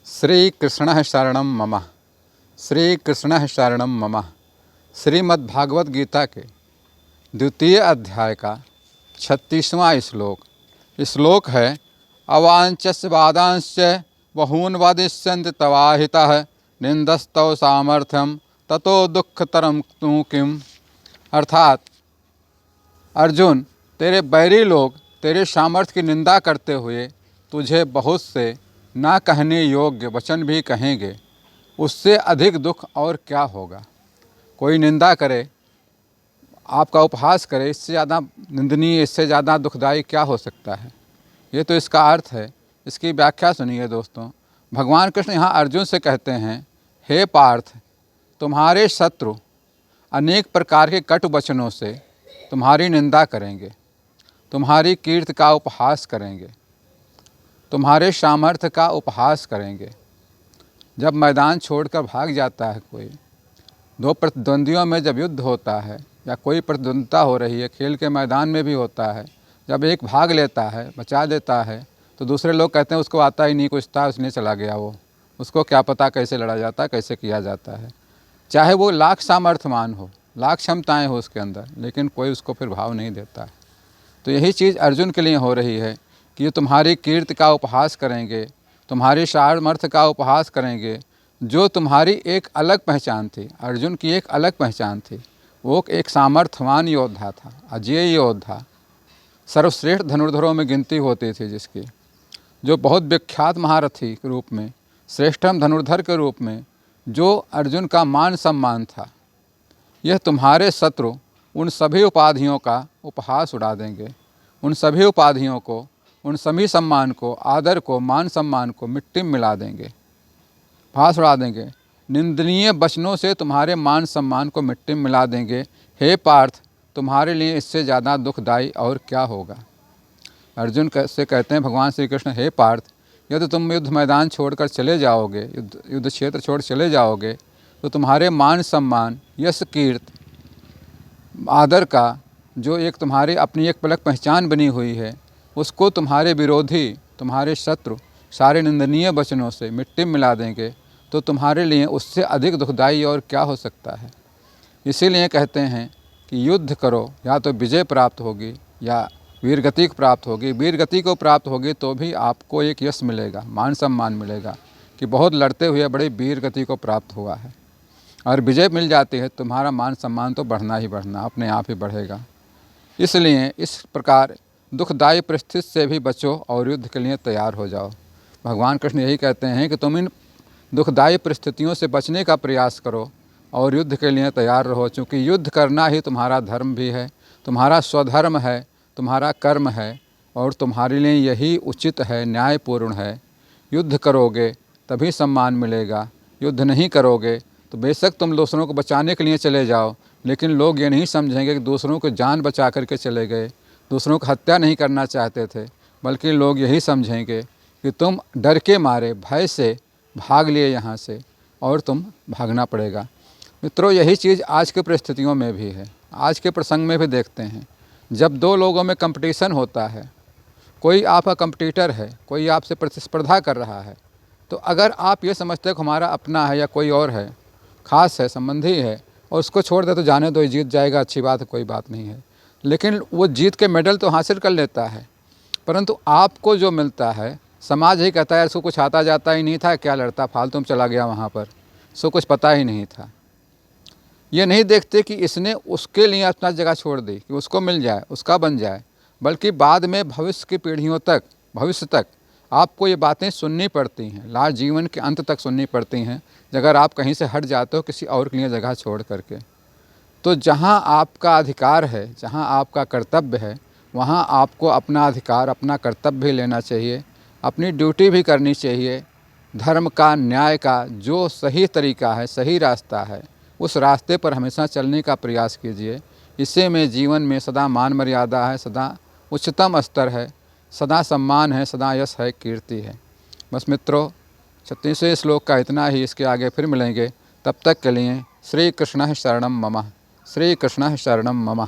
श्रीकृष्णः शरणं मम। श्रीकृष्णः शरणं मम। श्रीमद्भागवत गीता के द्वितीय अध्याय का 36वां श्लोक है। अवांछस्य वादांश्च बहून् वदिष्यन्ति तवाहितः निंदस्तव सामर्थ्यम ततो दुःखतरं तु किम। अर्थात अर्जुन, तेरे बैरी लोग तेरे सामर्थ्य की निंदा करते हुए तुझे बहुत से ना कहने योग्य वचन भी कहेंगे, उससे अधिक दुख और क्या होगा। कोई निंदा करे, आपका उपहास करे, इससे ज़्यादा निंदनीय, इससे ज़्यादा दुखदायी क्या हो सकता है। ये तो इसका अर्थ है। इसकी व्याख्या सुनिए दोस्तों। भगवान कृष्ण यहाँ अर्जुन से कहते हैं, हे पार्थ, तुम्हारे शत्रु अनेक प्रकार के कटु वचनों से तुम्हारी निंदा करेंगे, तुम्हारी कीर्ति का उपहास करेंगे, तुम्हारे सामर्थ्य का उपहास करेंगे। जब मैदान छोड़कर भाग जाता है कोई, दो प्रतिद्वंदियों में जब युद्ध होता है या कोई प्रतिद्वंदिता हो रही है, खेल के मैदान में भी होता है, जब एक भाग लेता है, बचा देता है, तो दूसरे लोग कहते हैं उसको आता ही नहीं, कुछ था उसने चला गया, वो उसको क्या पता कैसे लड़ा जाता है, कैसे किया जाता है। चाहे वो लाख सामर्थ्यवान हो, लाख क्षमताएँ हो उसके अंदर, लेकिन कोई उसको फिर भाव नहीं देता है। तो यही चीज़ अर्जुन के लिए हो रही है कि ये तुम्हारी कीर्ति का उपहास करेंगे, तुम्हारी सामर्थ्य का उपहास करेंगे, जो तुम्हारी एक अलग पहचान थी। अर्जुन की एक अलग पहचान थी। वो एक सामर्थ्यवान योद्धा था, अजेय योद्धा, सर्वश्रेष्ठ धनुर्धरों में गिनती होती थी जिसकी, जो बहुत विख्यात महारथी के रूप में, श्रेष्ठतम धनुर्धर के रूप में जो अर्जुन का मान सम्मान था। यह तुम्हारे शत्रु उन सभी उपाधियों का उपहास उड़ा देंगे, उन सभी उपाधियों को, उन सभी सम्मान को, आदर को, मान सम्मान को मिट्टी में मिला देंगे, भास उड़ा देंगे। निंदनीय वचनों से तुम्हारे मान सम्मान को मिट्टी में मिला देंगे। हे पार्थ, तुम्हारे लिए इससे ज़्यादा दुखदायी और क्या होगा। अर्जुन से कहते हैं भगवान श्री कृष्ण, हे पार्थ, यदि तुम युद्ध मैदान छोड़कर चले जाओगे, युद्ध क्षेत्र छोड़ चले जाओगे, तो तुम्हारे मान सम्मान, यश, कीर्ति, आदर का जो एक तुम्हारी अपनी एक पलक पहचान बनी हुई है, उसको तुम्हारे विरोधी, तुम्हारे शत्रु सारे निंदनीय वचनों से मिट्टी में मिला देंगे। तो तुम्हारे लिए उससे अधिक दुखदायी और क्या हो सकता है। इसीलिए कहते हैं कि युद्ध करो, या तो विजय प्राप्त होगी या वीरगति प्राप्त होगी। वीरगति को प्राप्त होगी तो भी आपको एक यश मिलेगा, मान सम्मान मिलेगा कि बहुत लड़ते हुए बड़ी वीरगति को प्राप्त हुआ है। और विजय मिल जाती है, तुम्हारा मान सम्मान तो बढ़ना ही बढ़ना, अपने आप ही बढ़ेगा। इसलिए इस प्रकार दुखदायी परिस्थिति से भी बचो और युद्ध के लिए तैयार हो जाओ। भगवान कृष्ण यही कहते हैं कि तुम इन दुखदायी परिस्थितियों से बचने का प्रयास करो और युद्ध के लिए तैयार रहो, क्योंकि युद्ध करना ही तुम्हारा धर्म भी है, तुम्हारा स्वधर्म है, तुम्हारा कर्म है, और तुम्हारे लिए यही उचित है, न्यायपूर्ण है। युद्ध करोगे तभी सम्मान मिलेगा। युद्ध नहीं करोगे तो बेशक तुम दूसरों को बचाने के लिए चले जाओ, लेकिन लोग ये नहीं समझेंगे कि दूसरों को जान बचा करके चले गए, दूसरों को हत्या नहीं करना चाहते थे, बल्कि लोग यही समझेंगे कि तुम डर के मारे, भय से भाग लिए यहाँ से, और तुम भागना पड़ेगा। मित्रों, यही चीज़ आज की परिस्थितियों में भी है, आज के प्रसंग में भी देखते हैं। जब दो लोगों में कंपटीशन होता है, कोई आपका कंपटीटर है, कोई आपसे प्रतिस्पर्धा कर रहा है, तो अगर आप ये समझते हो कि हमारा अपना है या कोई और है, खास है, संबंधी है, और उसको छोड़ दे तो जाने दो, जीत जाएगा, अच्छी बात है, कोई बात नहीं है। लेकिन वो जीत के मेडल तो हासिल कर लेता है, परंतु आपको जो मिलता है, समाज ही कहता है इसको कुछ आता जाता ही नहीं था, क्या लड़ता, फालतू में चला गया वहाँ पर, इसको कुछ पता ही नहीं था। ये नहीं देखते कि इसने उसके लिए अपना जगह छोड़ दी कि उसको मिल जाए, उसका बन जाए, बल्कि बाद में भविष्य की पीढ़ियों तक, भविष्य तक आपको ये बातें सुननी पड़ती हैं, लास्ट जीवन के अंत तक सुननी पड़ती हैं, अगर आप कहीं से हट जाते हो किसी और के लिए जगह छोड़ करके। तो जहाँ आपका अधिकार है, जहाँ आपका कर्तव्य है, वहाँ आपको अपना अधिकार, अपना कर्तव्य भी लेना चाहिए, अपनी ड्यूटी भी करनी चाहिए। धर्म का, न्याय का जो सही तरीका है, सही रास्ता है, उस रास्ते पर हमेशा चलने का प्रयास कीजिए। इससे में जीवन में सदा मान मर्यादा है, सदा उच्चतम स्तर है, सदा सम्मान है, सदा यश है, कीर्ति है। बस मित्रों, 36वें श्लोक का इतना ही। इसके आगे फिर मिलेंगे। तब तक के लिए श्री कृष्णः शरणं मम। श्री कृष्णः शरणं मम।